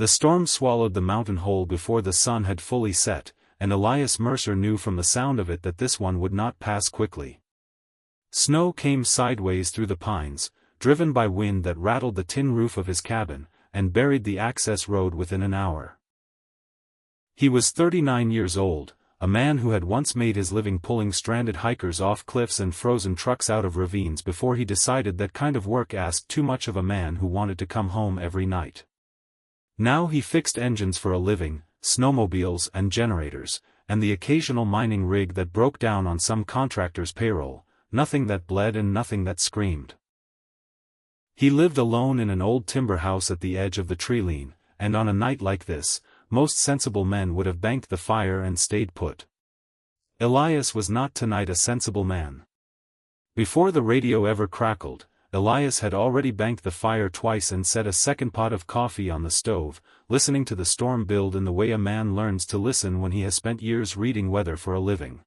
The storm swallowed the mountain whole before the sun had fully set, and Elias Mercer knew from the sound of it that this one would not pass quickly. Snow came sideways through the pines, driven by wind that rattled the tin roof of his cabin, and buried the access road within an hour. He was 39 years old, a man who had once made his living pulling stranded hikers off cliffs and frozen trucks out of ravines before he decided that kind of work asked too much of a man who wanted to come home every night. Now he fixed engines for a living, snowmobiles and generators, and the occasional mining rig that broke down on some contractor's payroll, nothing that bled and nothing that screamed. He lived alone in an old timber house at the edge of the tree-line, and on a night like this, most sensible men would have banked the fire and stayed put. Elias was not tonight a sensible man. Before the radio ever crackled, Elias had already banked the fire twice and set a second pot of coffee on the stove, listening to the storm build in the way a man learns to listen when he has spent years reading weather for a living.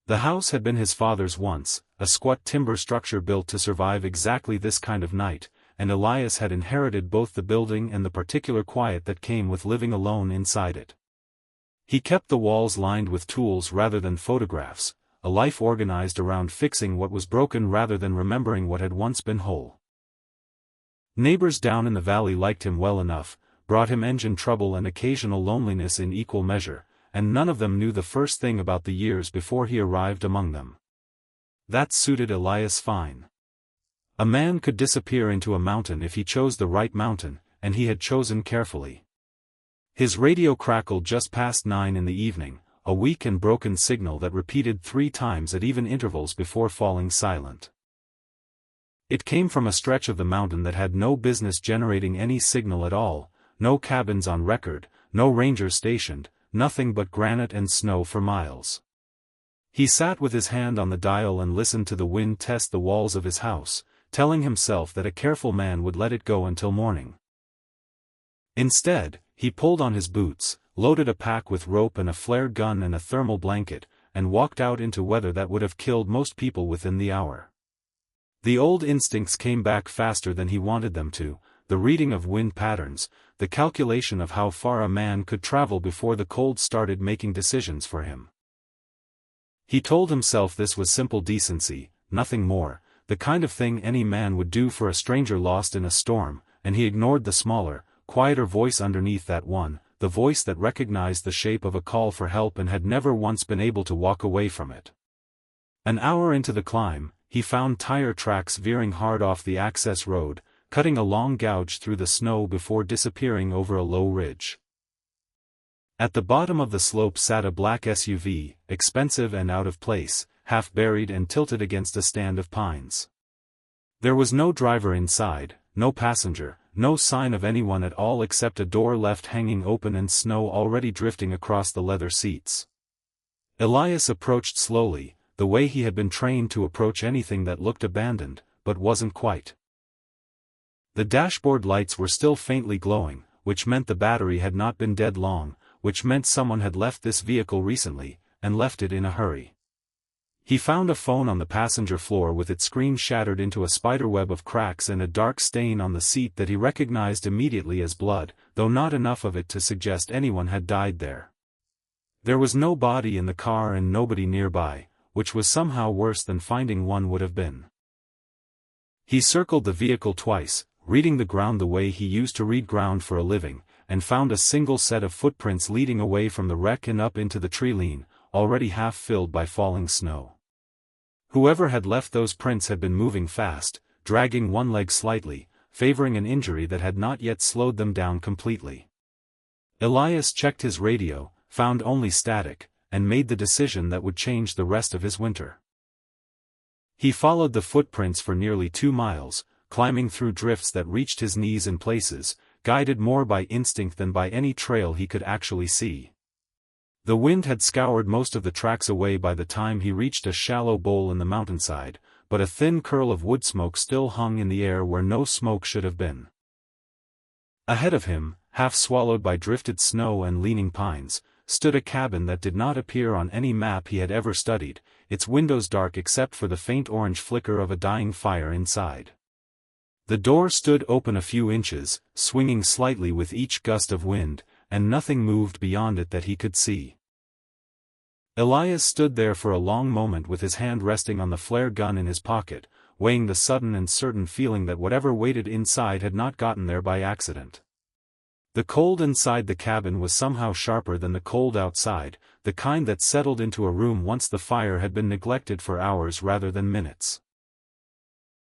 The house had been his father's once, a squat timber structure built to survive exactly this kind of night, and Elias had inherited both the building and the particular quiet that came with living alone inside it. He kept the walls lined with tools rather than photographs, a life organized around fixing what was broken rather than remembering what had once been whole. Neighbors down in the valley liked him well enough, brought him engine trouble and occasional loneliness in equal measure, and none of them knew the first thing about the years before he arrived among them. That suited Elias fine. A man could disappear into a mountain if he chose the right mountain, and he had chosen carefully. His radio crackled just past 9 in the evening, a weak and broken signal that repeated 3 times at even intervals before falling silent. It came from a stretch of the mountain that had no business generating any signal at all, no cabins on record, no ranger stationed, nothing but granite and snow for miles. He sat with his hand on the dial and listened to the wind test the walls of his house, telling himself that a careful man would let it go until morning. Instead, he pulled on his boots, loaded a pack with rope and a flare gun and a thermal blanket, and walked out into weather that would have killed most people within the hour. The old instincts came back faster than he wanted them to, the reading of wind patterns, the calculation of how far a man could travel before the cold started making decisions for him. He told himself this was simple decency, nothing more, the kind of thing any man would do for a stranger lost in a storm, and he ignored the smaller, quieter voice underneath that one, the voice that recognized the shape of a call for help and had never once been able to walk away from it. An hour into the climb, he found tire tracks veering hard off the access road, cutting a long gouge through the snow before disappearing over a low ridge. At the bottom of the slope sat a black SUV, expensive and out of place, half buried and tilted against a stand of pines. There was no driver inside, no passenger, no sign of anyone at all except a door left hanging open and snow already drifting across the leather seats. Elias approached slowly, the way he had been trained to approach anything that looked abandoned, but wasn't quite. The dashboard lights were still faintly glowing, which meant the battery had not been dead long, which meant someone had left this vehicle recently, and left it in a hurry. He found a phone on the passenger floor with its screen shattered into a spiderweb of cracks and a dark stain on the seat that he recognized immediately as blood, though not enough of it to suggest anyone had died there. There was no body in the car and nobody nearby, which was somehow worse than finding one would have been. He circled the vehicle twice, reading the ground the way he used to read ground for a living, and found a single set of footprints leading away from the wreck and up into the tree-line, already half filled by falling snow. Whoever had left those prints had been moving fast, dragging one leg slightly, favoring an injury that had not yet slowed them down completely. Elias checked his radio, found only static, and made the decision that would change the rest of his winter. He followed the footprints for nearly 2 miles, climbing through drifts that reached his knees in places, guided more by instinct than by any trail he could actually see. The wind had scoured most of the tracks away by the time he reached a shallow bowl in the mountainside, but a thin curl of wood smoke still hung in the air where no smoke should have been. Ahead of him, half swallowed by drifted snow and leaning pines, stood a cabin that did not appear on any map he had ever studied, its windows dark except for the faint orange flicker of a dying fire inside. The door stood open a few inches, swinging slightly with each gust of wind, and nothing moved beyond it that he could see. Elias stood there for a long moment with his hand resting on the flare gun in his pocket, weighing the sudden and certain feeling that whatever waited inside had not gotten there by accident. The cold inside the cabin was somehow sharper than the cold outside, the kind that settled into a room once the fire had been neglected for hours rather than minutes.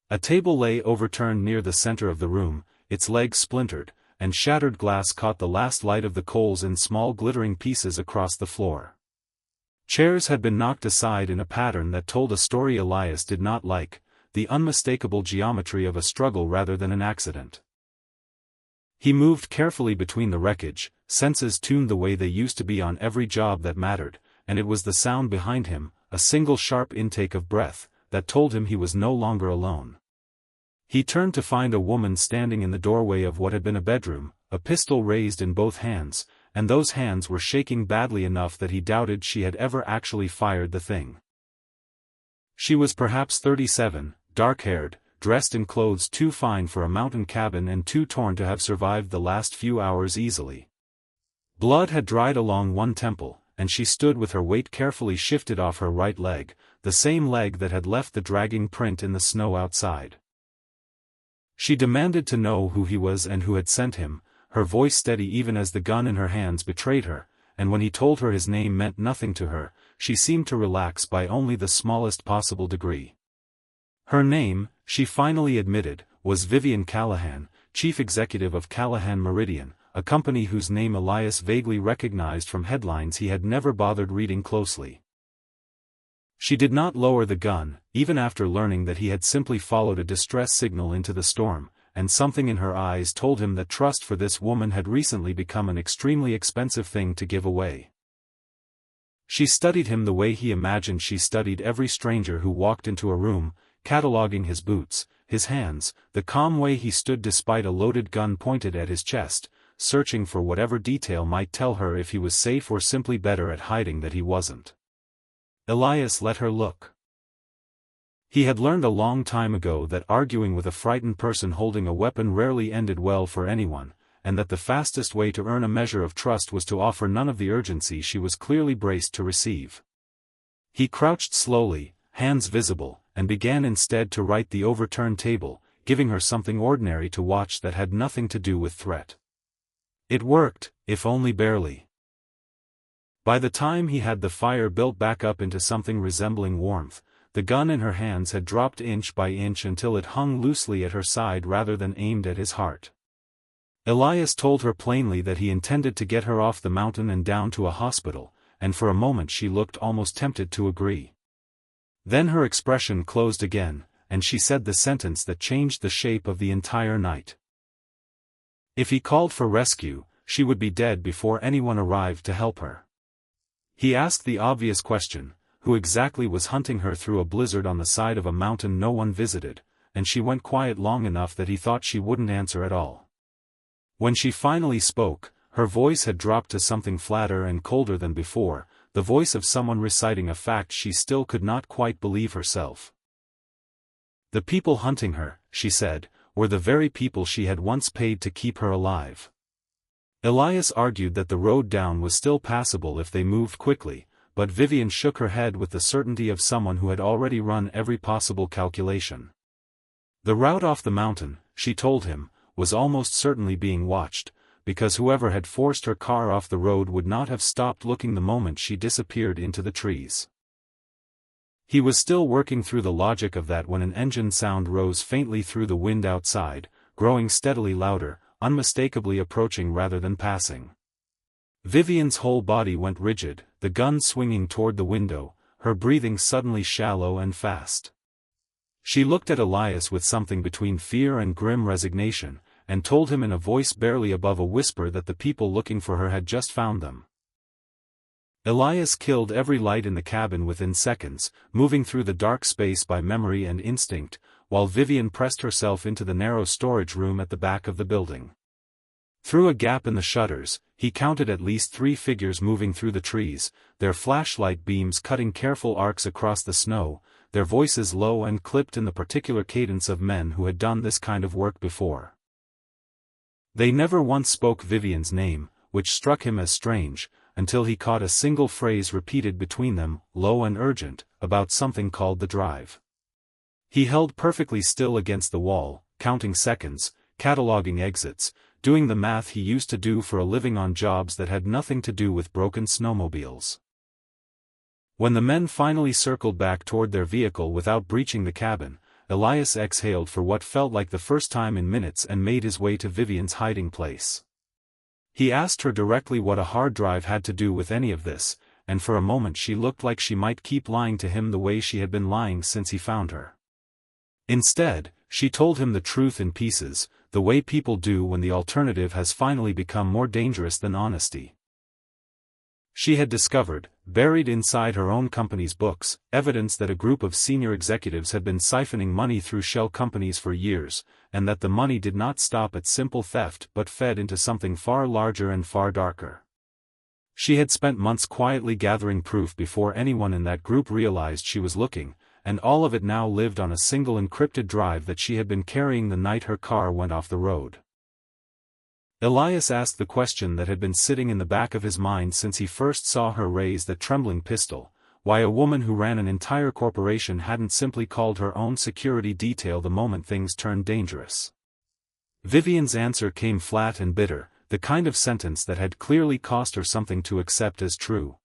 A table lay overturned near the center of the room, its legs splintered, and shattered glass caught the last light of the coals in small glittering pieces across the floor. Chairs had been knocked aside in a pattern that told a story Elias did not like, the unmistakable geometry of a struggle rather than an accident. He moved carefully between the wreckage, senses tuned the way they used to be on every job that mattered, and it was the sound behind him, a single sharp intake of breath, that told him he was no longer alone. He turned to find a woman standing in the doorway of what had been a bedroom, a pistol raised in both hands, and those hands were shaking badly enough that he doubted she had ever actually fired the thing. She was perhaps 37, dark-haired, dressed in clothes too fine for a mountain cabin and too torn to have survived the last few hours easily. Blood had dried along one temple, and she stood with her weight carefully shifted off her right leg, the same leg that had left the dragging print in the snow outside. She demanded to know who he was and who had sent him, her voice steady even as the gun in her hands betrayed her, and when he told her his name meant nothing to her, she seemed to relax by only the smallest possible degree. Her name, she finally admitted, was Vivian Callahan, chief executive of Callahan Meridian, a company whose name Elias vaguely recognized from headlines he had never bothered reading closely. She did not lower the gun, even after learning that he had simply followed a distress signal into the storm, and something in her eyes told him that trust for this woman had recently become an extremely expensive thing to give away. She studied him the way he imagined she studied every stranger who walked into a room, cataloging his boots, his hands, the calm way he stood despite a loaded gun pointed at his chest, searching for whatever detail might tell her if he was safe or simply better at hiding that he wasn't. Elias let her look. He had learned a long time ago that arguing with a frightened person holding a weapon rarely ended well for anyone, and that the fastest way to earn a measure of trust was to offer none of the urgency she was clearly braced to receive. He crouched slowly, hands visible, and began instead to right the overturned table, giving her something ordinary to watch that had nothing to do with threat. It worked, if only barely. By the time he had the fire built back up into something resembling warmth, the gun in her hands had dropped inch by inch until it hung loosely at her side rather than aimed at his heart. Elias told her plainly that he intended to get her off the mountain and down to a hospital, and for a moment she looked almost tempted to agree. Then her expression closed again, and she said the sentence that changed the shape of the entire night. If he called for rescue, she would be dead before anyone arrived to help her. He asked the obvious question, who exactly was hunting her through a blizzard on the side of a mountain no one visited, and she went quiet long enough that he thought she wouldn't answer at all. When she finally spoke, her voice had dropped to something flatter and colder than before, the voice of someone reciting a fact she still could not quite believe herself. The people hunting her, she said, were the very people she had once paid to keep her alive. Elias argued that the road down was still passable if they moved quickly, but Vivian shook her head with the certainty of someone who had already run every possible calculation. The route off the mountain, she told him, was almost certainly being watched, because whoever had forced her car off the road would not have stopped looking the moment she disappeared into the trees. He was still working through the logic of that when an engine sound rose faintly through the wind outside, growing steadily louder, unmistakably approaching rather than passing. Vivian's whole body went rigid, the gun swinging toward the window, her breathing suddenly shallow and fast. She looked at Elias with something between fear and grim resignation, and told him in a voice barely above a whisper that the people looking for her had just found them. Elias killed every light in the cabin within seconds, moving through the dark space by memory and instinct, while Vivian pressed herself into the narrow storage room at the back of the building. Through a gap in the shutters, he counted at least 3 figures moving through the trees, their flashlight beams cutting careful arcs across the snow, their voices low and clipped in the particular cadence of men who had done this kind of work before. They never once spoke Vivian's name, which struck him as strange, until he caught a single phrase repeated between them, low and urgent, about something called the drive. He held perfectly still against the wall, counting seconds, cataloging exits, doing the math he used to do for a living on jobs that had nothing to do with broken snowmobiles. When the men finally circled back toward their vehicle without breaching the cabin, Elias exhaled for what felt like the first time in minutes and made his way to Vivian's hiding place. He asked her directly what a hard drive had to do with any of this, and for a moment she looked like she might keep lying to him the way she had been lying since he found her. Instead, she told him the truth in pieces, the way people do when the alternative has finally become more dangerous than honesty. She had discovered, buried inside her own company's books, evidence that a group of senior executives had been siphoning money through shell companies for years, and that the money did not stop at simple theft but fed into something far larger and far darker. She had spent months quietly gathering proof before anyone in that group realized she was looking, and all of it now lived on a single encrypted drive that she had been carrying the night her car went off the road. Elias asked the question that had been sitting in the back of his mind since he first saw her raise that trembling pistol, why a woman who ran an entire corporation hadn't simply called her own security detail the moment things turned dangerous. Vivian's answer came flat and bitter, the kind of sentence that had clearly cost her something to accept as true.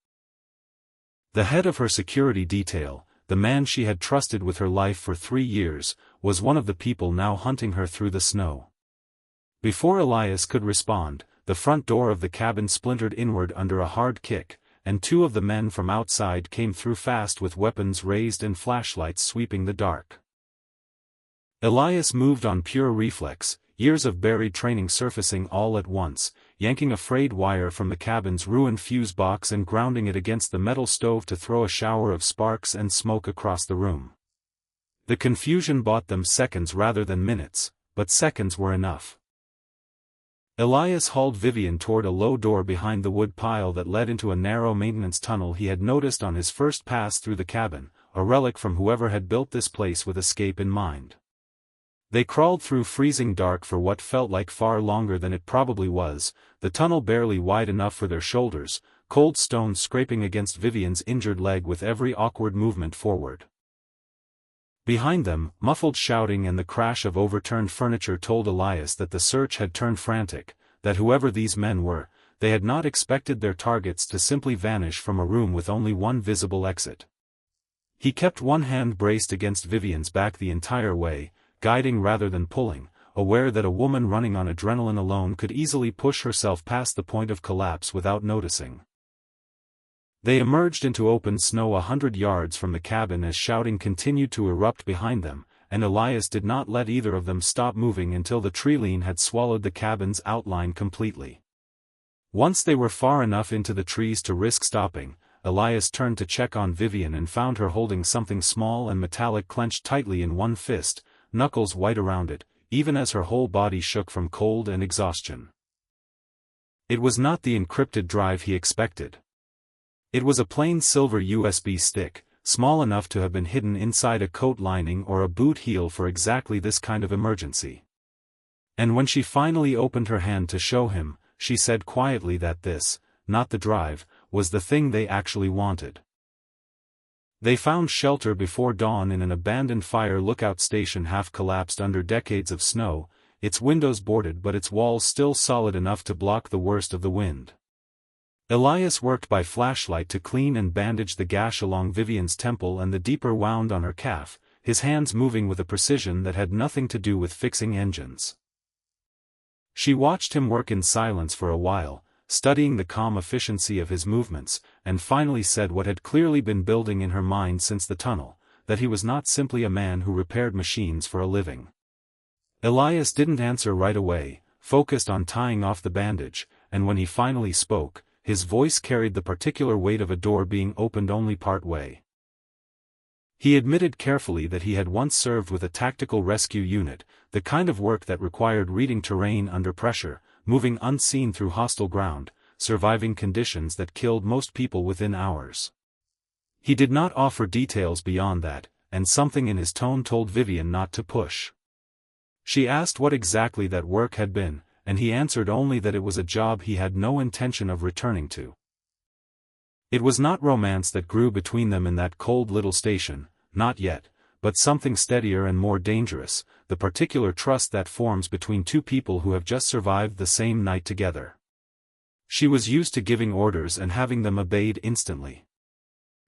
The head of her security detail, the man she had trusted with her life for 3 years, was one of the people now hunting her through the snow. Before Elias could respond, the front door of the cabin splintered inward under a hard kick, and 2 of the men from outside came through fast with weapons raised and flashlights sweeping the dark. Elias moved on pure reflex, years of buried training surfacing all at once, yanking a frayed wire from the cabin's ruined fuse box and grounding it against the metal stove to throw a shower of sparks and smoke across the room. The confusion bought them seconds rather than minutes, but seconds were enough. Elias hauled Vivian toward a low door behind the wood pile that led into a narrow maintenance tunnel he had noticed on his first pass through the cabin, a relic from whoever had built this place with escape in mind. They crawled through freezing dark for what felt like far longer than it probably was, the tunnel barely wide enough for their shoulders, cold stones scraping against Vivian's injured leg with every awkward movement forward. Behind them, muffled shouting and the crash of overturned furniture told Elias that the search had turned frantic, that whoever these men were, they had not expected their targets to simply vanish from a room with only one visible exit. He kept one hand braced against Vivian's back the entire way, guiding rather than pulling, aware that a woman running on adrenaline alone could easily push herself past the point of collapse without noticing. They emerged into open snow 100 yards from the cabin as shouting continued to erupt behind them, and Elias did not let either of them stop moving until the treeline had swallowed the cabin's outline completely. Once they were far enough into the trees to risk stopping, Elias turned to check on Vivian and found her holding something small and metallic clenched tightly in one fist, knuckles white around it, even as her whole body shook from cold and exhaustion. It was not the encrypted drive he expected. It was a plain silver USB stick, small enough to have been hidden inside a coat lining or a boot heel for exactly this kind of emergency. And when she finally opened her hand to show him, she said quietly that this, not the drive, was the thing they actually wanted. They found shelter before dawn in an abandoned fire lookout station half collapsed under decades of snow, its windows boarded but its walls still solid enough to block the worst of the wind. Elias worked by flashlight to clean and bandage the gash along Vivian's temple and the deeper wound on her calf, his hands moving with a precision that had nothing to do with fixing engines. She watched him work in silence for a while, studying the calm efficiency of his movements, and finally said what had clearly been building in her mind since the tunnel, that he was not simply a man who repaired machines for a living. Elias didn't answer right away, focused on tying off the bandage, and when he finally spoke, his voice carried the particular weight of a door being opened only part way. He admitted carefully that he had once served with a tactical rescue unit, the kind of work that required reading terrain under pressure, moving unseen through hostile ground, surviving conditions that killed most people within hours. He did not offer details beyond that, and something in his tone told Vivian not to push. She asked what exactly that work had been, and he answered only that it was a job he had no intention of returning to. It was not romance that grew between them in that cold little station, not yet, but something steadier and more dangerous, the particular trust that forms between two people who have just survived the same night together. She was used to giving orders and having them obeyed instantly.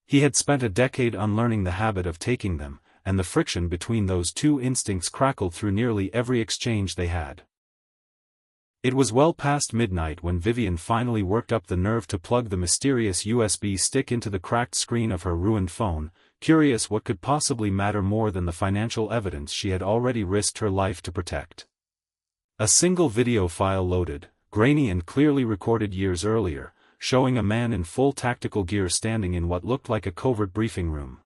He had spent a decade unlearning the habit of taking them, and the friction between those two instincts crackled through nearly every exchange they had. It was well past midnight when Vivian finally worked up the nerve to plug the mysterious USB stick into the cracked screen of her ruined phone, curious what could possibly matter more than the financial evidence she had already risked her life to protect. A single video file loaded, grainy and clearly recorded years earlier, showing a man in full tactical gear standing in what looked like a covert briefing room.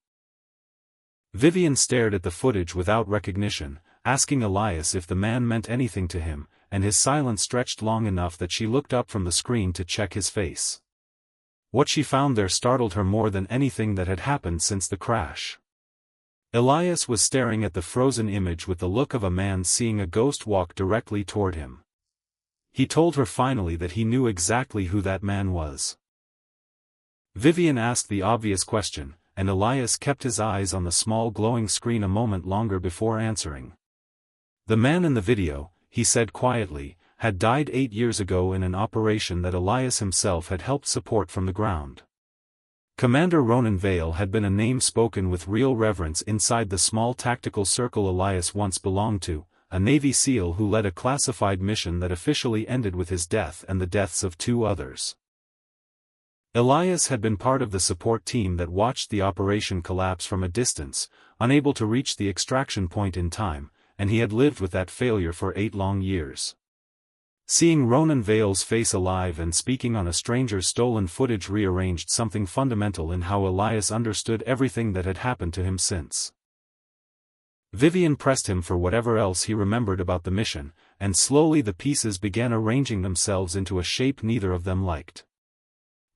Vivian stared at the footage without recognition, asking Elias if the man meant anything to him, and his silence stretched long enough that she looked up from the screen to check his face. What she found there startled her more than anything that had happened since the crash. Elias was staring at the frozen image with the look of a man seeing a ghost walk directly toward him. He told her finally that he knew exactly who that man was. Vivian asked the obvious question, and Elias kept his eyes on the small glowing screen a moment longer before answering. The man in the video, he said quietly, had died 8 years ago in an operation that Elias himself had helped support from the ground. Commander Ronan Vale had been a name spoken with real reverence inside the small tactical circle Elias once belonged to, a Navy SEAL who led a classified mission that officially ended with his death and the deaths of 2 others. Elias had been part of the support team that watched the operation collapse from a distance, unable to reach the extraction point in time, and he had lived with that failure for 8 long years. Seeing Ronan Vale's face alive and speaking on a stranger's stolen footage rearranged something fundamental in how Elias understood everything that had happened to him since. Vivian pressed him for whatever else he remembered about the mission, and slowly the pieces began arranging themselves into a shape neither of them liked.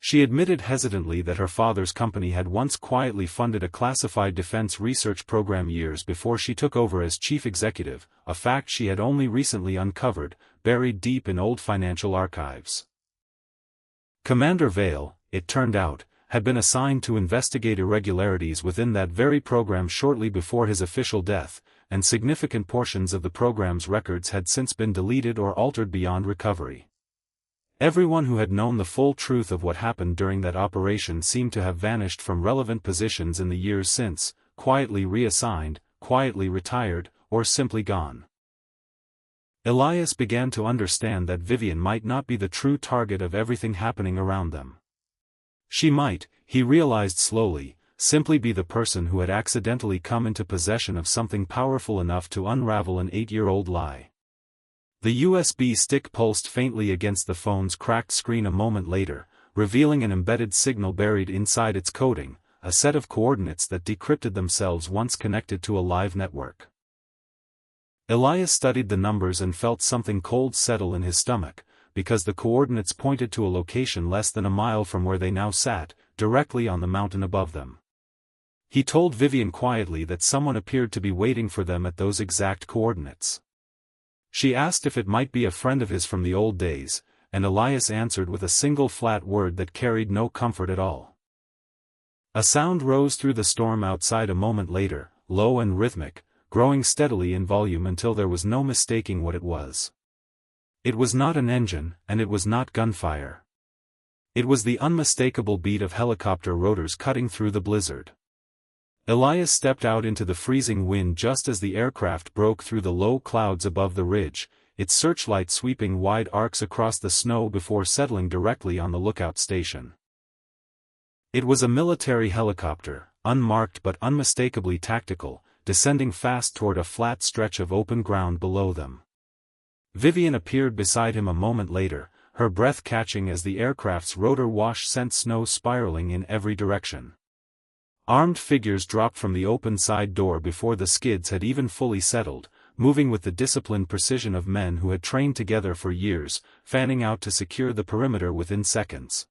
She admitted hesitantly that her father's company had once quietly funded a classified defense research program years before she took over as chief executive, a fact she had only recently uncovered, buried deep in old financial archives. Commander Vale, it turned out, had been assigned to investigate irregularities within that very program shortly before his official death, and significant portions of the program's records had since been deleted or altered beyond recovery. Everyone who had known the full truth of what happened during that operation seemed to have vanished from relevant positions in the years since, quietly reassigned, quietly retired, or simply gone. Elias began to understand that Vivian might not be the true target of everything happening around them. She might, he realized slowly, simply be the person who had accidentally come into possession of something powerful enough to unravel an 8-year-old lie. The USB stick pulsed faintly against the phone's cracked screen a moment later, revealing an embedded signal buried inside its coding, a set of coordinates that decrypted themselves once connected to a live network. Elias studied the numbers and felt something cold settle in his stomach, because the coordinates pointed to a location less than a mile from where they now sat, directly on the mountain above them. He told Vivian quietly that someone appeared to be waiting for them at those exact coordinates. She asked if it might be a friend of his from the old days, and Elias answered with a single flat word that carried no comfort at all. A sound rose through the storm outside a moment later, low and rhythmic, growing steadily in volume until there was no mistaking what it was. It was not an engine, and it was not gunfire. It was the unmistakable beat of helicopter rotors cutting through the blizzard. Elias stepped out into the freezing wind just as the aircraft broke through the low clouds above the ridge, its searchlight sweeping wide arcs across the snow before settling directly on the lookout station. It was a military helicopter, unmarked but unmistakably tactical, descending fast toward a flat stretch of open ground below them. Vivian appeared beside him a moment later, her breath catching as the aircraft's rotor wash sent snow spiraling in every direction. Armed figures dropped from the open side door before the skids had even fully settled, moving with the disciplined precision of men who had trained together for years, fanning out to secure the perimeter within seconds.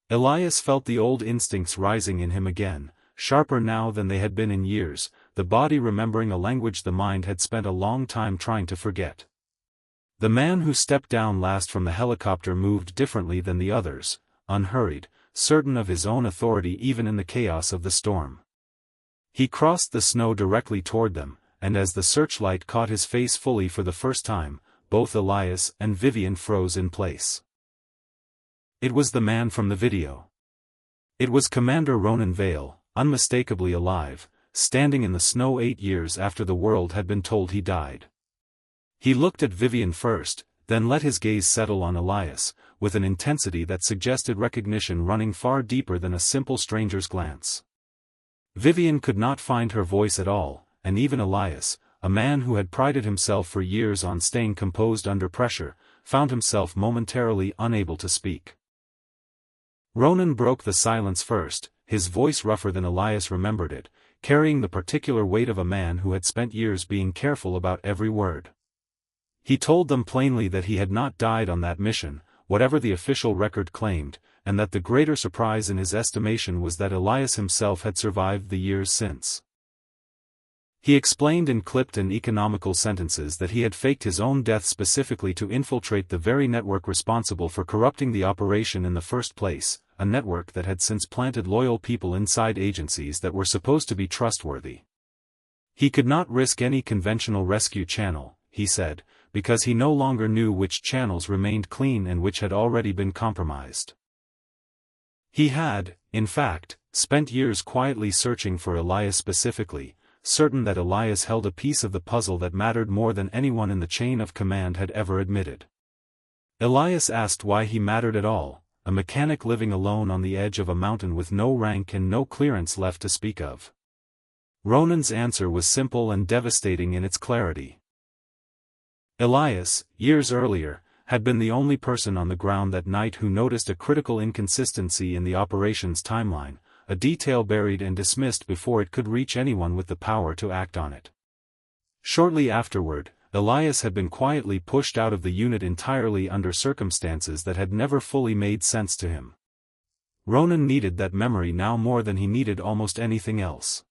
Elias felt the old instincts rising in him again, sharper now than they had been in years, the body remembering a language the mind had spent a long time trying to forget. The man who stepped down last from the helicopter moved differently than the others, unhurried, certain of his own authority even in the chaos of the storm. He crossed the snow directly toward them, and as the searchlight caught his face fully for the first time, both Elias and Vivian froze in place. It was the man from the video. It was Commander Ronan Vale, unmistakably alive, standing in the snow 8 years after the world had been told he died. He looked at Vivian first, then let his gaze settle on Elias, with an intensity that suggested recognition running far deeper than a simple stranger's glance. Vivian could not find her voice at all, and even Elias, a man who had prided himself for years on staying composed under pressure, found himself momentarily unable to speak. Ronan broke the silence first, his voice rougher than Elias remembered it, carrying the particular weight of a man who had spent years being careful about every word. He told them plainly that he had not died on that mission, whatever the official record claimed, and that the greater surprise in his estimation was that Elias himself had survived the years since. He explained in clipped and economical sentences that he had faked his own death specifically to infiltrate the very network responsible for corrupting the operation in the first place, a network that had since planted loyal people inside agencies that were supposed to be trustworthy. He could not risk any conventional rescue channel, he said, because he no longer knew which channels remained clean and which had already been compromised. He had, in fact, spent years quietly searching for Elias specifically, certain that Elias held a piece of the puzzle that mattered more than anyone in the chain of command had ever admitted. Elias asked why he mattered at all, a mechanic living alone on the edge of a mountain with no rank and no clearance left to speak of. Ronan's answer was simple and devastating in its clarity. Elias, years earlier, had been the only person on the ground that night who noticed a critical inconsistency in the operation's timeline, a detail buried and dismissed before it could reach anyone with the power to act on it. Shortly afterward, Elias had been quietly pushed out of the unit entirely under circumstances that had never fully made sense to him. Ronan needed that memory now more than he needed almost anything else.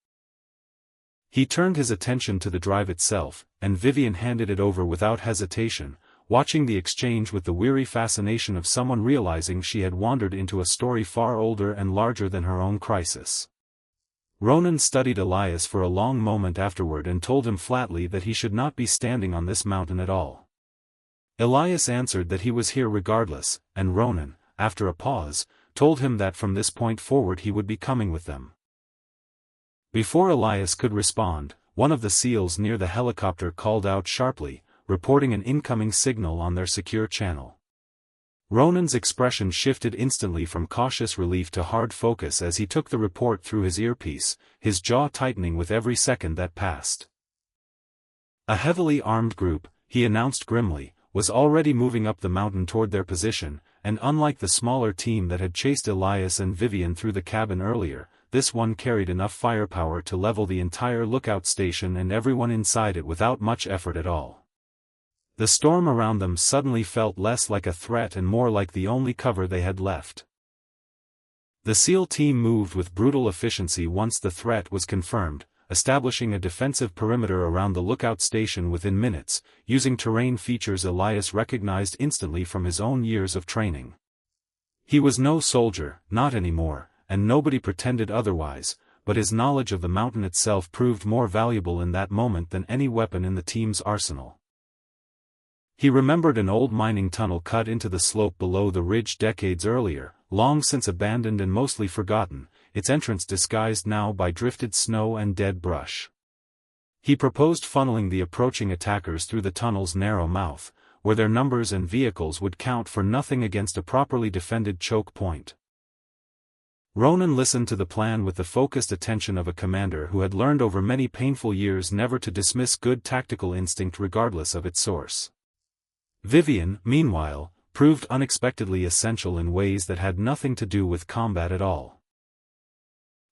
He turned his attention to the drive itself, and Vivian handed it over without hesitation, watching the exchange with the weary fascination of someone realizing she had wandered into a story far older and larger than her own crisis. Ronan studied Elias for a long moment afterward and told him flatly that he should not be standing on this mountain at all. Elias answered that he was here regardless, and Ronan, after a pause, told him that from this point forward he would be coming with them. Before Elias could respond, one of the SEALs near the helicopter called out sharply, reporting an incoming signal on their secure channel. Ronan's expression shifted instantly from cautious relief to hard focus as he took the report through his earpiece, his jaw tightening with every second that passed. A heavily armed group, he announced grimly, was already moving up the mountain toward their position, and unlike the smaller team that had chased Elias and Vivian through the cabin earlier, this one carried enough firepower to level the entire lookout station and everyone inside it without much effort at all. The storm around them suddenly felt less like a threat and more like the only cover they had left. The SEAL team moved with brutal efficiency once the threat was confirmed, establishing a defensive perimeter around the lookout station within minutes, using terrain features Elias recognized instantly from his own years of training. He was no soldier, not anymore, and nobody pretended otherwise, but his knowledge of the mountain itself proved more valuable in that moment than any weapon in the team's arsenal. He remembered an old mining tunnel cut into the slope below the ridge decades earlier, long since abandoned and mostly forgotten, its entrance disguised now by drifted snow and dead brush. He proposed funneling the approaching attackers through the tunnel's narrow mouth, where their numbers and vehicles would count for nothing against a properly defended choke point. Ronan listened to the plan with the focused attention of a commander who had learned over many painful years never to dismiss good tactical instinct regardless of its source. Vivian, meanwhile, proved unexpectedly essential in ways that had nothing to do with combat at all.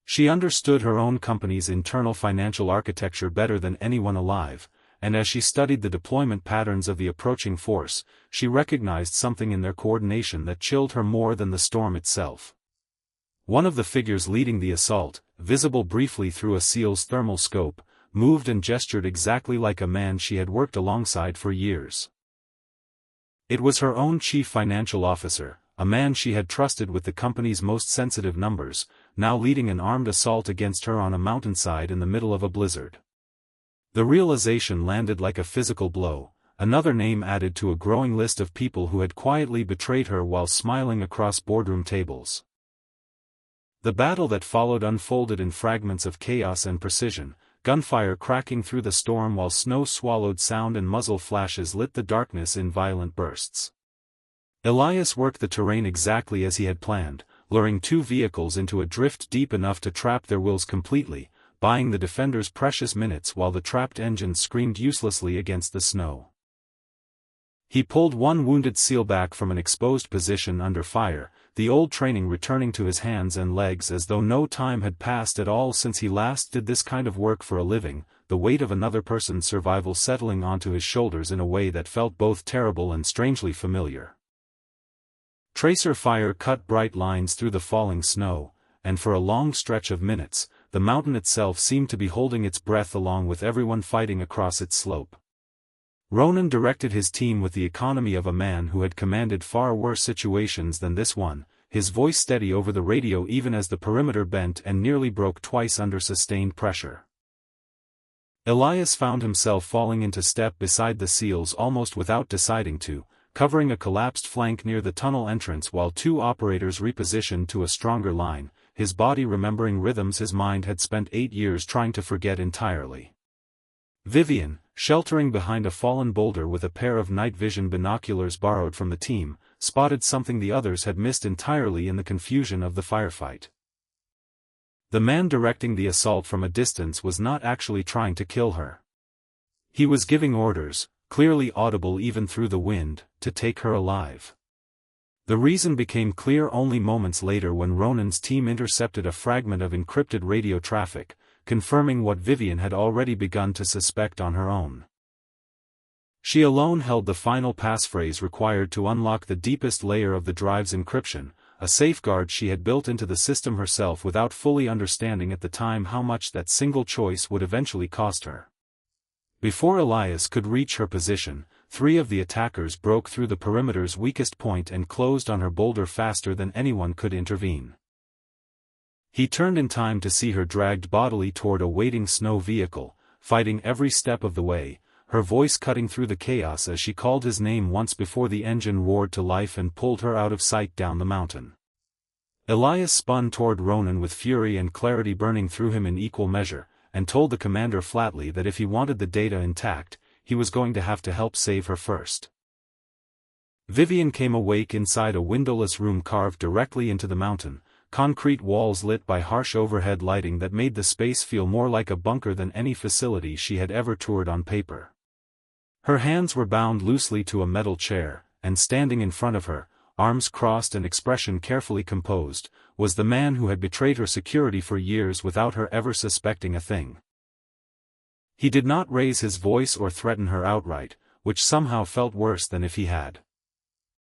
She understood her own company's internal financial architecture better than anyone alive, and as she studied the deployment patterns of the approaching force, she recognized something in their coordination that chilled her more than the storm itself. One of the figures leading the assault, visible briefly through a seal's thermal scope, moved and gestured exactly like a man she had worked alongside for years. It was her own chief financial officer, a man she had trusted with the company's most sensitive numbers, now leading an armed assault against her on a mountainside in the middle of a blizzard. The realization landed like a physical blow, another name added to a growing list of people who had quietly betrayed her while smiling across boardroom tables. The battle that followed unfolded in fragments of chaos and precision, gunfire cracking through the storm while snow-swallowed sound and muzzle flashes lit the darkness in violent bursts. Elias worked the terrain exactly as he had planned, luring two vehicles into a drift deep enough to trap their wheels completely, buying the defenders precious minutes while the trapped engines screamed uselessly against the snow. He pulled one wounded SEAL back from an exposed position under fire, the old training returning to his hands and legs as though no time had passed at all since he last did this kind of work for a living, the weight of another person's survival settling onto his shoulders in a way that felt both terrible and strangely familiar. Tracer fire cut bright lines through the falling snow, and for a long stretch of minutes, the mountain itself seemed to be holding its breath along with everyone fighting across its slope. Ronan directed his team with the economy of a man who had commanded far worse situations than this one, his voice steady over the radio even as the perimeter bent and nearly broke twice under sustained pressure. Elias found himself falling into step beside the SEALs almost without deciding to, covering a collapsed flank near the tunnel entrance while two operators repositioned to a stronger line, his body remembering rhythms his mind had spent 8 years trying to forget entirely. Vivian, sheltering behind a fallen boulder with a pair of night vision binoculars borrowed from the team, spotted something the others had missed entirely in the confusion of the firefight. The man directing the assault from a distance was not actually trying to kill her. He was giving orders, clearly audible even through the wind, to take her alive. The reason became clear only moments later when Ronan's team intercepted a fragment of encrypted radio traffic, confirming what Vivian had already begun to suspect on her own. She alone held the final passphrase required to unlock the deepest layer of the drive's encryption, a safeguard she had built into the system herself without fully understanding at the time how much that single choice would eventually cost her. Before Elias could reach her position, 3 of the attackers broke through the perimeter's weakest point and closed on her boulder faster than anyone could intervene. He turned in time to see her dragged bodily toward a waiting snow vehicle, fighting every step of the way, her voice cutting through the chaos as she called his name once before the engine roared to life and pulled her out of sight down the mountain. Elias spun toward Ronan with fury and clarity burning through him in equal measure, and told the commander flatly that if he wanted the data intact, he was going to have to help save her first. Vivian came awake inside a windowless room carved directly into the mountain, concrete walls lit by harsh overhead lighting that made the space feel more like a bunker than any facility she had ever toured on paper. Her hands were bound loosely to a metal chair, and standing in front of her, arms crossed and expression carefully composed, was the man who had betrayed her security for years without her ever suspecting a thing. He did not raise his voice or threaten her outright, which somehow felt worse than if he had.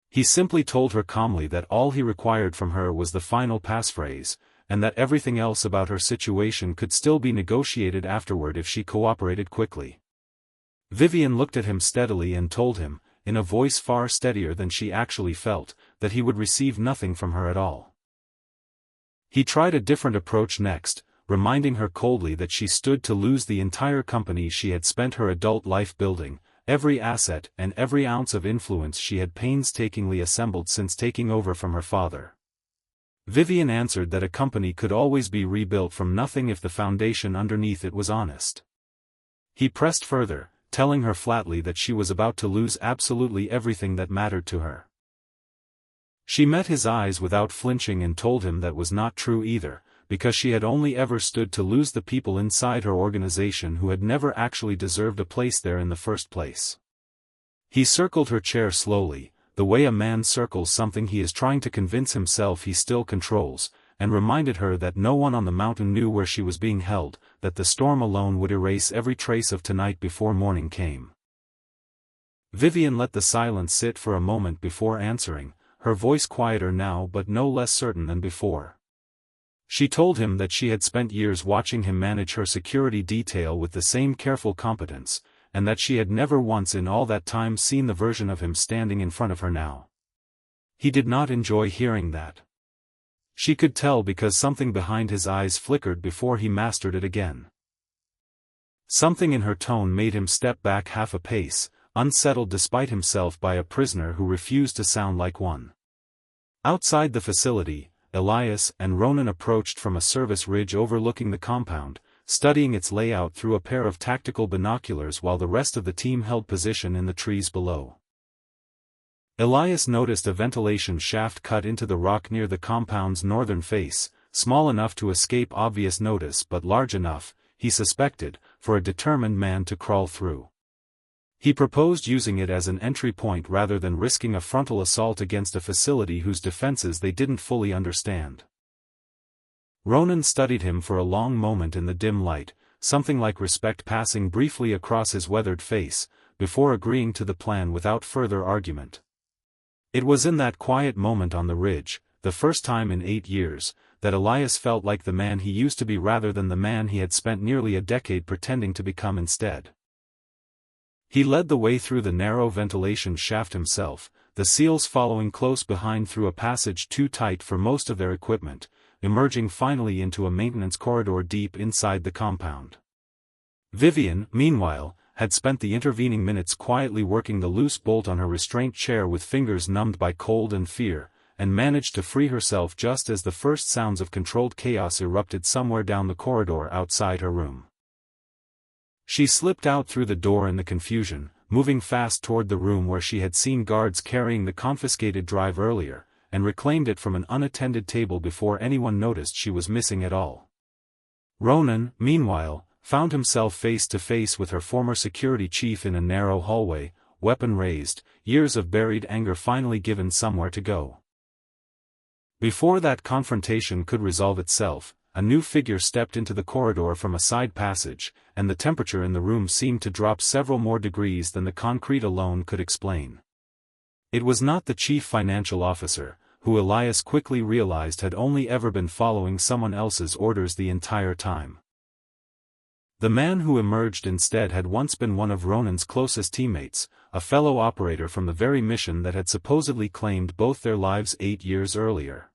He simply told her calmly that all he required from her was the final passphrase, and that everything else about her situation could still be negotiated afterward if she cooperated quickly. Vivian looked at him steadily and told him, in a voice far steadier than she actually felt, that he would receive nothing from her at all. He tried a different approach next, reminding her coldly that she stood to lose the entire company she had spent her adult life building, every asset and every ounce of influence she had painstakingly assembled since taking over from her father. Vivian answered that a company could always be rebuilt from nothing if the foundation underneath it was honest. He pressed further, telling her flatly that she was about to lose absolutely everything that mattered to her. She met his eyes without flinching and told him that was not true either, because she had only ever stood to lose the people inside her organization who had never actually deserved a place there in the first place. He circled her chair slowly, the way a man circles something he is trying to convince himself he still controls, and reminded her that no one on the mountain knew where she was being held, that the storm alone would erase every trace of tonight before morning came. Vivian let the silence sit for a moment before answering, her voice quieter now but no less certain than before. She told him that she had spent years watching him manage her security detail with the same careful competence, and that she had never once in all that time seen the version of him standing in front of her now. He did not enjoy hearing that. She could tell because something behind his eyes flickered before he mastered it again. Something in her tone made him step back half a pace, unsettled despite himself by a prisoner who refused to sound like one. Outside the facility, Elias and Ronan approached from a service ridge overlooking the compound, studying its layout through a pair of tactical binoculars while the rest of the team held position in the trees below. Elias noticed a ventilation shaft cut into the rock near the compound's northern face, small enough to escape obvious notice but large enough, he suspected, for a determined man to crawl through. He proposed using it as an entry point rather than risking a frontal assault against a facility whose defenses they didn't fully understand. Ronan studied him for a long moment in the dim light, something like respect passing briefly across his weathered face, before agreeing to the plan without further argument. It was in that quiet moment on the ridge, the first time in 8 years, that Elias felt like the man he used to be rather than the man he had spent nearly a decade pretending to become instead. He led the way through the narrow ventilation shaft himself, the SEALs following close behind through a passage too tight for most of their equipment, emerging finally into a maintenance corridor deep inside the compound. Vivian, meanwhile, had spent the intervening minutes quietly working the loose bolt on her restraint chair with fingers numbed by cold and fear, and managed to free herself just as the first sounds of controlled chaos erupted somewhere down the corridor outside her room. She slipped out through the door in the confusion, moving fast toward the room where she had seen guards carrying the confiscated drive earlier, and reclaimed it from an unattended table before anyone noticed she was missing at all. Ronan, meanwhile, found himself face to face with her former security chief in a narrow hallway, weapon raised, years of buried anger finally given somewhere to go. Before that confrontation could resolve itself, a new figure stepped into the corridor from a side passage, and the temperature in the room seemed to drop several more degrees than the concrete alone could explain. It was not the chief financial officer, who Elias quickly realized had only ever been following someone else's orders the entire time. The man who emerged instead had once been one of Ronan's closest teammates, a fellow operator from the very mission that had supposedly claimed both their lives 8 years earlier.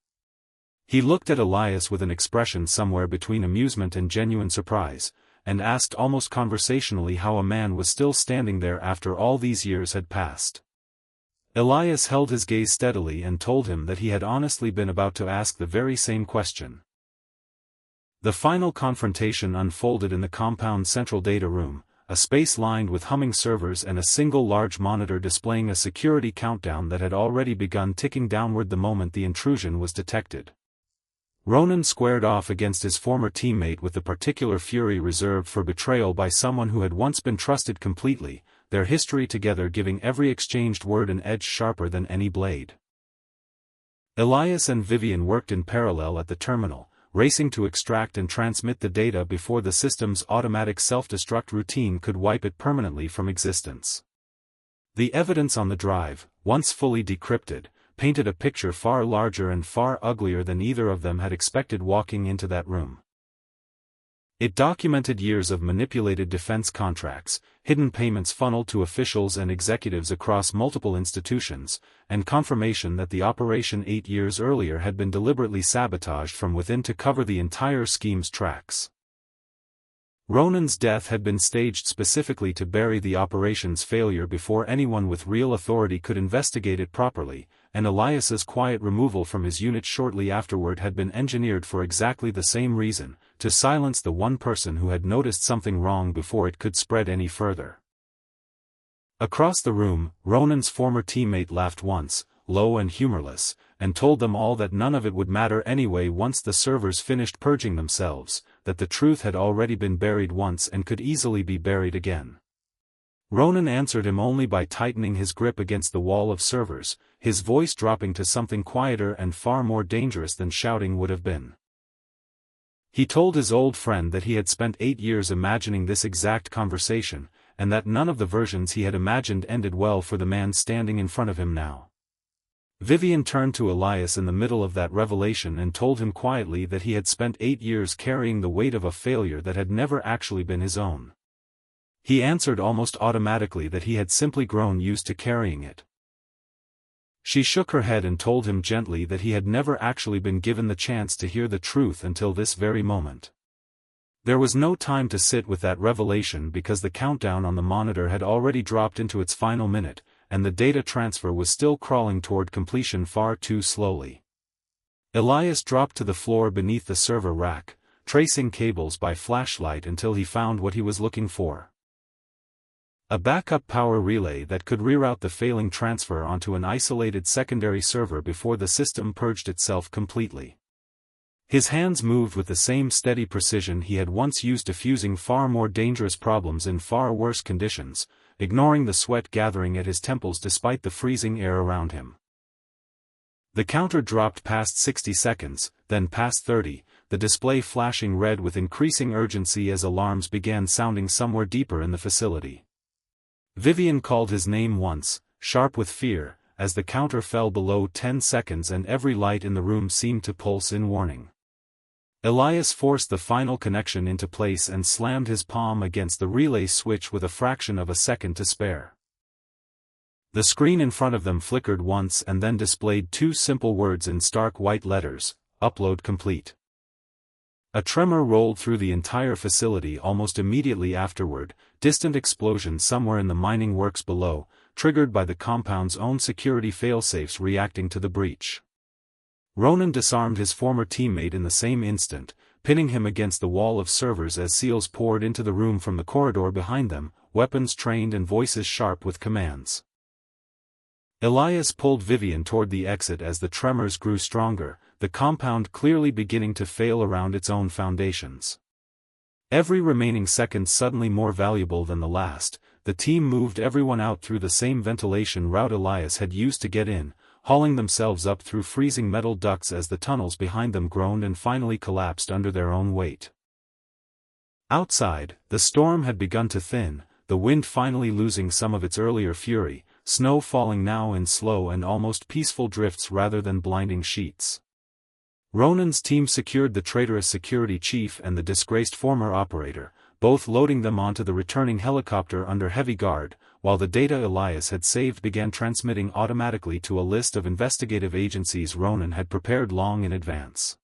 He looked at Elias with an expression somewhere between amusement and genuine surprise, and asked almost conversationally how a man was still standing there after all these years had passed. Elias held his gaze steadily and told him that he had honestly been about to ask the very same question. The final confrontation unfolded in the compound's central data room, a space lined with humming servers and a single large monitor displaying a security countdown that had already begun ticking downward the moment the intrusion was detected. Ronan squared off against his former teammate with the particular fury reserved for betrayal by someone who had once been trusted completely, their history together giving every exchanged word an edge sharper than any blade. Elias and Vivian worked in parallel at the terminal, racing to extract and transmit the data before the system's automatic self-destruct routine could wipe it permanently from existence. The evidence on the drive, once fully decrypted, painted a picture far larger and far uglier than either of them had expected walking into that room. It documented years of manipulated defense contracts, hidden payments funneled to officials and executives across multiple institutions, and confirmation that the operation 8 years earlier had been deliberately sabotaged from within to cover the entire scheme's tracks. Ronan's death had been staged specifically to bury the operation's failure before anyone with real authority could investigate it properly, and Elias's quiet removal from his unit shortly afterward had been engineered for exactly the same reason, to silence the one person who had noticed something wrong before it could spread any further. Across the room, Ronan's former teammate laughed once, low and humorless, and told them all that none of it would matter anyway once the servers finished purging themselves, that the truth had already been buried once and could easily be buried again. Ronan answered him only by tightening his grip against the wall of servers, his voice dropping to something quieter and far more dangerous than shouting would have been. He told his old friend that he had spent 8 years imagining this exact conversation, and that none of the versions he had imagined ended well for the man standing in front of him now. Vivian turned to Elias in the middle of that revelation and told him quietly that he had spent 8 years carrying the weight of a failure that had never actually been his own. He answered almost automatically that he had simply grown used to carrying it. She shook her head and told him gently that he had never actually been given the chance to hear the truth until this very moment. There was no time to sit with that revelation because the countdown on the monitor had already dropped into its final minute, and the data transfer was still crawling toward completion far too slowly. Elias dropped to the floor beneath the server rack, tracing cables by flashlight until he found what he was looking for. A backup power relay that could reroute the failing transfer onto an isolated secondary server before the system purged itself completely. His hands moved with the same steady precision he had once used diffusing far more dangerous problems in far worse conditions, ignoring the sweat gathering at his temples despite the freezing air around him. The counter dropped past 60 seconds, then past 30, the display flashing red with increasing urgency as alarms began sounding somewhere deeper in the facility. Vivian called his name once, sharp with fear, as the counter fell below 10 seconds and every light in the room seemed to pulse in warning. Elias forced the final connection into place and slammed his palm against the relay switch with a fraction of a second to spare. The screen in front of them flickered once and then displayed 2 simple words in stark white letters: "Upload complete." A tremor rolled through the entire facility almost immediately afterward, distant explosion somewhere in the mining works below, triggered by the compound's own security failsafes reacting to the breach. Ronan disarmed his former teammate in the same instant, pinning him against the wall of servers as SEALs poured into the room from the corridor behind them, weapons trained and voices sharp with commands. Elias pulled Vivian toward the exit as the tremors grew stronger, the compound clearly beginning to fail around its own foundations. Every remaining second suddenly more valuable than the last, the team moved everyone out through the same ventilation route Elias had used to get in, hauling themselves up through freezing metal ducts as the tunnels behind them groaned and finally collapsed under their own weight. Outside, the storm had begun to thin, the wind finally losing some of its earlier fury, snow falling now in slow and almost peaceful drifts rather than blinding sheets. Ronan's team secured the traitorous security chief and the disgraced former operator, both loading them onto the returning helicopter under heavy guard, while the data Elias had saved began transmitting automatically to a list of investigative agencies Ronan had prepared long in advance.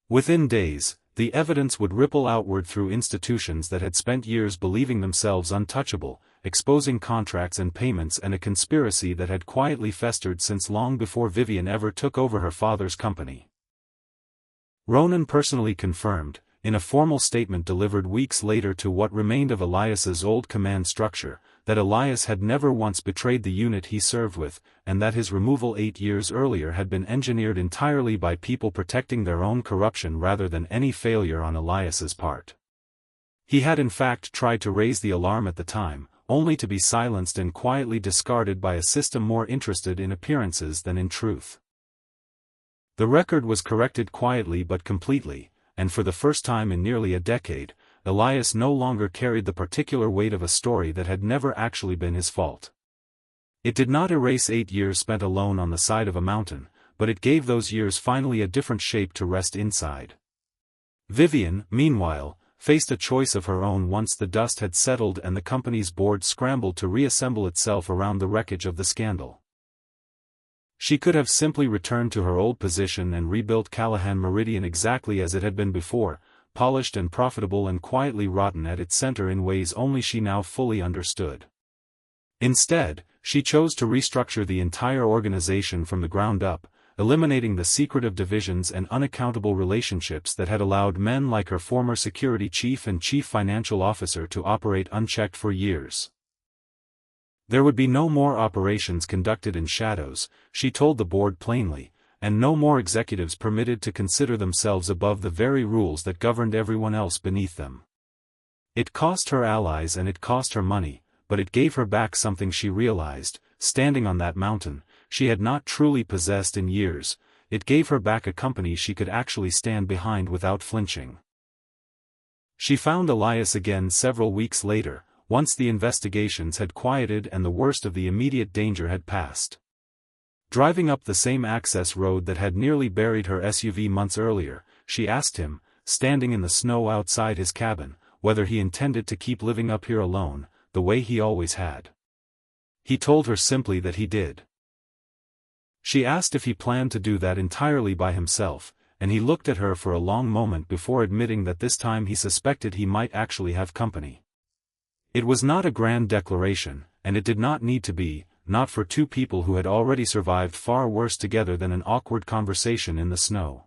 Within days, the evidence would ripple outward through institutions that had spent years believing themselves untouchable, exposing contracts and payments and a conspiracy that had quietly festered since long before Vivian ever took over her father's company. Ronan personally confirmed, in a formal statement delivered weeks later to what remained of Elias's old command structure, that Elias had never once betrayed the unit he served with, and that his removal 8 years earlier had been engineered entirely by people protecting their own corruption rather than any failure on Elias's part. He had in fact tried to raise the alarm at the time, only to be silenced and quietly discarded by a system more interested in appearances than in truth. The record was corrected quietly but completely, and for the first time in nearly a decade, Elias no longer carried the particular weight of a story that had never actually been his fault. It did not erase 8 years spent alone on the side of a mountain, but it gave those years finally a different shape to rest inside. Vivian, meanwhile, faced a choice of her own once the dust had settled and the company's board scrambled to reassemble itself around the wreckage of the scandal. She could have simply returned to her old position and rebuilt Callahan Meridian exactly as it had been before, polished and profitable and quietly rotten at its center in ways only she now fully understood. Instead, she chose to restructure the entire organization from the ground up, eliminating the secretive divisions and unaccountable relationships that had allowed men like her former security chief and chief financial officer to operate unchecked for years. There would be no more operations conducted in shadows, she told the board plainly, and no more executives permitted to consider themselves above the very rules that governed everyone else beneath them. It cost her allies and it cost her money, but it gave her back something she realized, standing on that mountain, she had not truly possessed in years. It gave her back a company she could actually stand behind without flinching. She found Elias again several weeks later, once the investigations had quieted and the worst of the immediate danger had passed. Driving up the same access road that had nearly buried her SUV months earlier, she asked him, standing in the snow outside his cabin, whether he intended to keep living up here alone, the way he always had. He told her simply that he did. She asked if he planned to do that entirely by himself, and he looked at her for a long moment before admitting that this time he suspected he might actually have company. It was not a grand declaration, and it did not need to be, not for two people who had already survived far worse together than an awkward conversation in the snow.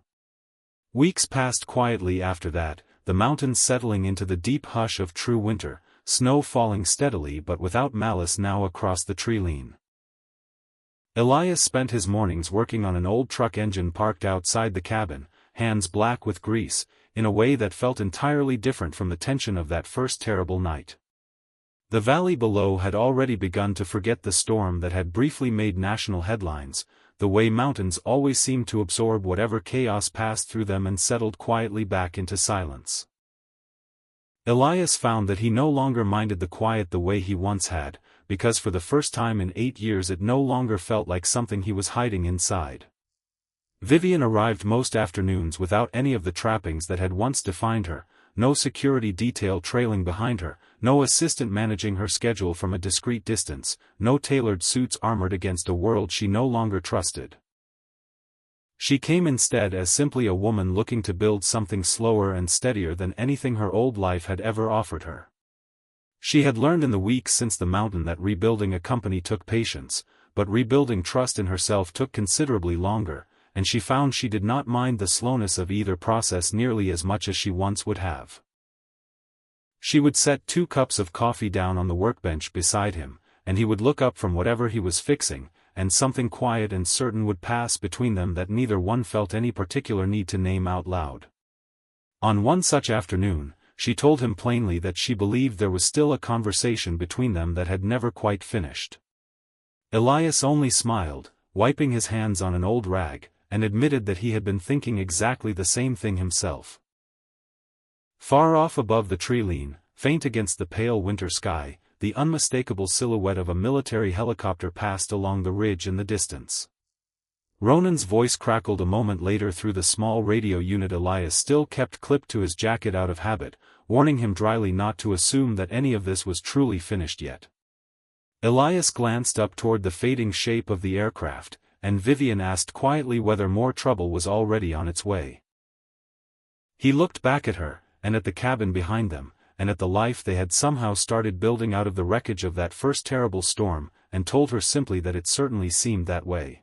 Weeks passed quietly after that, the mountains settling into the deep hush of true winter, snow falling steadily but without malice now across the tree-line. Elias spent his mornings working on an old truck engine parked outside the cabin, hands black with grease, in a way that felt entirely different from the tension of that first terrible night. The valley below had already begun to forget the storm that had briefly made national headlines, the way mountains always seemed to absorb whatever chaos passed through them and settled quietly back into silence. Elias found that he no longer minded the quiet the way he once had, because for the first time in 8 years it no longer felt like something he was hiding inside. Vivian arrived most afternoons without any of the trappings that had once defined her, no security detail trailing behind her, no assistant managing her schedule from a discreet distance, no tailored suits armored against a world she no longer trusted. She came instead as simply a woman looking to build something slower and steadier than anything her old life had ever offered her. She had learned in the weeks since the mountain that rebuilding a company took patience, but rebuilding trust in herself took considerably longer, and she found she did not mind the slowness of either process nearly as much as she once would have. She would set 2 cups of coffee down on the workbench beside him, and he would look up from whatever he was fixing, and something quiet and certain would pass between them that neither one felt any particular need to name out loud. On one such afternoon, she told him plainly that she believed there was still a conversation between them that had never quite finished. Elias only smiled, wiping his hands on an old rag, and admitted that he had been thinking exactly the same thing himself. Far off above the tree-line, faint against the pale winter sky, the unmistakable silhouette of a military helicopter passed along the ridge in the distance. Ronan's voice crackled a moment later through the small radio unit Elias still kept clipped to his jacket out of habit, warning him dryly not to assume that any of this was truly finished yet. Elias glanced up toward the fading shape of the aircraft, and Vivian asked quietly whether more trouble was already on its way. He looked back at her, and at the cabin behind them, and at the life they had somehow started building out of the wreckage of that first terrible storm, and told her simply that it certainly seemed that way.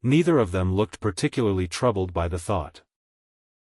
Neither of them looked particularly troubled by the thought.